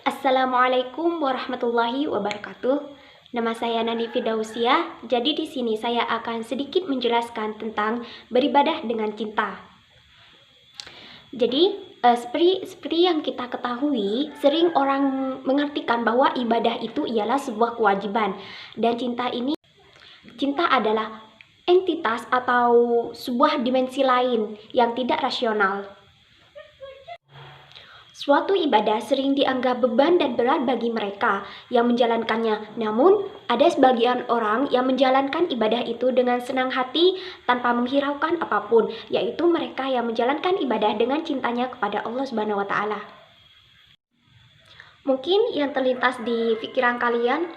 Assalamualaikum warahmatullahi wabarakatuh. Nama saya Nani Fidausia. Jadi di sini saya akan sedikit menjelaskan tentang beribadah dengan cinta. Jadi seperti yang kita ketahui, sering orang mengartikan bahwa ibadah itu ialah sebuah kewajiban, dan cinta adalah entitas atau sebuah dimensi lain yang tidak rasional. Suatu ibadah sering dianggap beban dan berat bagi mereka yang menjalankannya. Namun, ada sebagian orang yang menjalankan ibadah itu dengan senang hati tanpa menghiraukan apapun, yaitu mereka yang menjalankan ibadah dengan cintanya kepada Allah Subhanahu wa taala. Mungkin yang terlintas di pikiran kalian,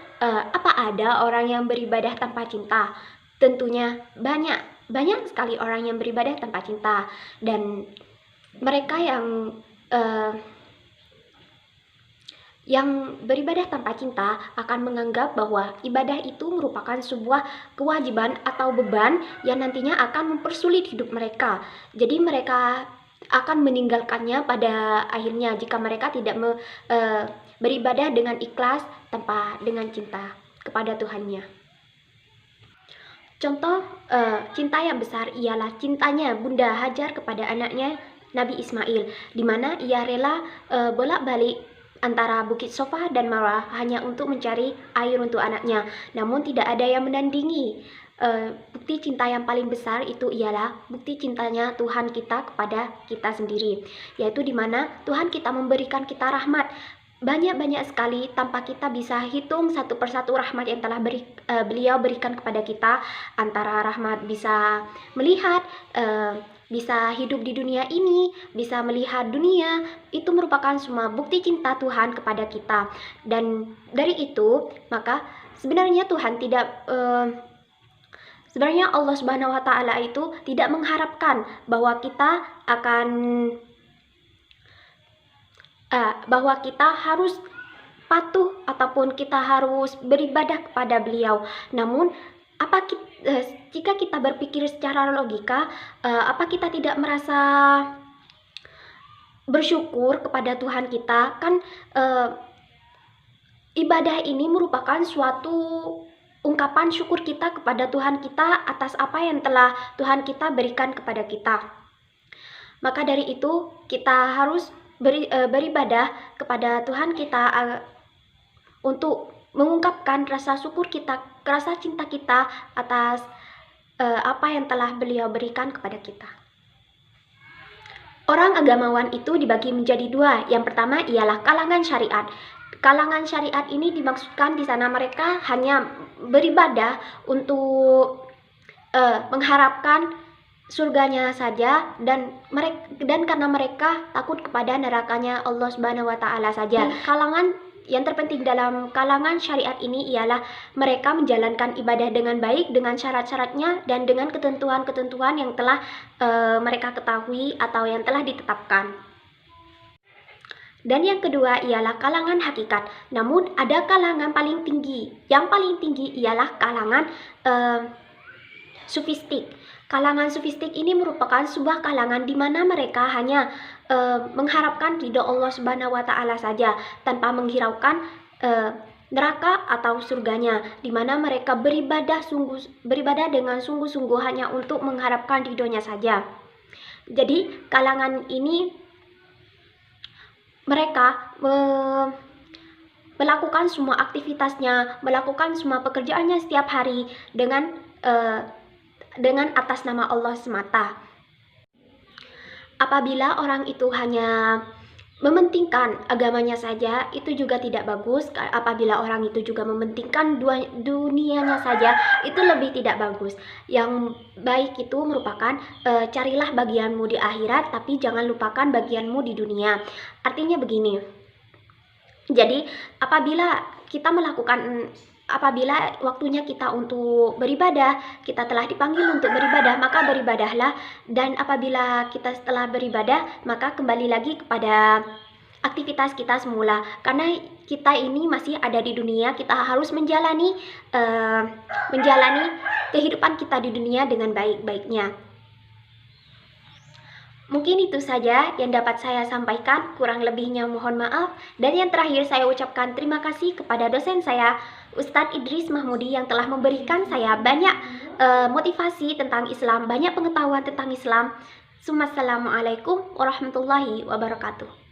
apa ada orang yang beribadah tanpa cinta? Tentunya banyak sekali orang yang beribadah tanpa cinta, dan mereka yang beribadah tanpa cinta akan menganggap bahwa ibadah itu merupakan sebuah kewajiban atau beban yang nantinya akan mempersulit hidup mereka. Jadi mereka akan meninggalkannya pada akhirnya jika mereka tidak beribadah dengan ikhlas tanpa dengan cinta kepada Tuhannya. Contoh cinta yang besar ialah cintanya Bunda Hajar kepada anaknya Nabi Ismail, di mana ia rela bolak-balik antara Bukit Sofa dan Marwah hanya untuk mencari air untuk anaknya. Namun tidak ada yang menandingi bukti cinta yang paling besar itu ialah bukti cintanya Tuhan kita kepada kita sendiri, yaitu di mana Tuhan kita memberikan kita rahmat banyak sekali tanpa kita bisa hitung satu persatu rahmat yang telah beliau berikan kepada kita, antara rahmat bisa melihat, bisa hidup di dunia ini, bisa melihat dunia. Itu merupakan semua bukti cinta Tuhan kepada kita. Dan dari itu, maka sebenarnya sebenarnya Allah Subhanahu wa taala itu tidak mengharapkan bahwa kita harus patuh ataupun kita harus beribadah kepada beliau. Namun jika kita berpikir secara logika, apa kita tidak merasa bersyukur kepada Tuhan kita? Kan ibadah ini merupakan suatu ungkapan syukur kita kepada Tuhan kita atas apa yang telah Tuhan kita berikan kepada kita. Maka dari itu kita harus beribadah kepada Tuhan kita untuk mengungkapkan rasa syukur kita, rasa cinta kita atas apa yang telah beliau berikan kepada kita. Orang agamawan itu dibagi menjadi dua. Yang pertama ialah kalangan syariat. Kalangan syariat ini dimaksudkan di sana mereka hanya beribadah untuk mengharapkan surganya saja, dan karena mereka takut kepada nerakanya Allah Subhanahu wa taala saja. Yang terpenting dalam kalangan syariat ini ialah mereka menjalankan ibadah dengan baik, dengan syarat-syaratnya dan dengan ketentuan-ketentuan yang telah mereka ketahui atau yang telah ditetapkan. Dan yang kedua ialah kalangan hakikat. Namun ada kalangan paling tinggi. Yang paling tinggi ialah kalangan sufistik. Kalangan sufistik ini merupakan sebuah kalangan di mana mereka hanya mengharapkan ridho Allah Subhanahu wa taala saja tanpa menghiraukan neraka atau surganya, di mana mereka beribadah dengan sungguh-sungguh hanya untuk mengharapkan ridhonya saja. Jadi kalangan ini mereka melakukan semua aktivitasnya, melakukan semua pekerjaannya setiap hari dengan atas nama Allah semata. Apabila orang itu hanya mementingkan agamanya saja, itu juga tidak bagus. Apabila orang itu juga mementingkan dunianya saja, itu lebih tidak bagus. Yang baik itu merupakan carilah bagianmu di akhirat, tapi jangan lupakan bagianmu di dunia. Artinya begini. Jadi apabila waktunya kita untuk beribadah, kita telah dipanggil untuk beribadah, maka beribadahlah. Dan apabila kita setelah beribadah, maka kembali lagi kepada aktivitas kita semula. Karena kita ini masih ada di dunia, kita harus menjalani kehidupan kita di dunia dengan baik-baiknya. Mungkin itu saja yang dapat saya sampaikan, kurang lebihnya mohon maaf. Dan yang terakhir saya ucapkan terima kasih kepada dosen saya, Ustadz Idris Mahmudi, yang telah memberikan saya banyak motivasi tentang Islam, banyak pengetahuan tentang Islam. Assalamualaikum warahmatullahi wabarakatuh.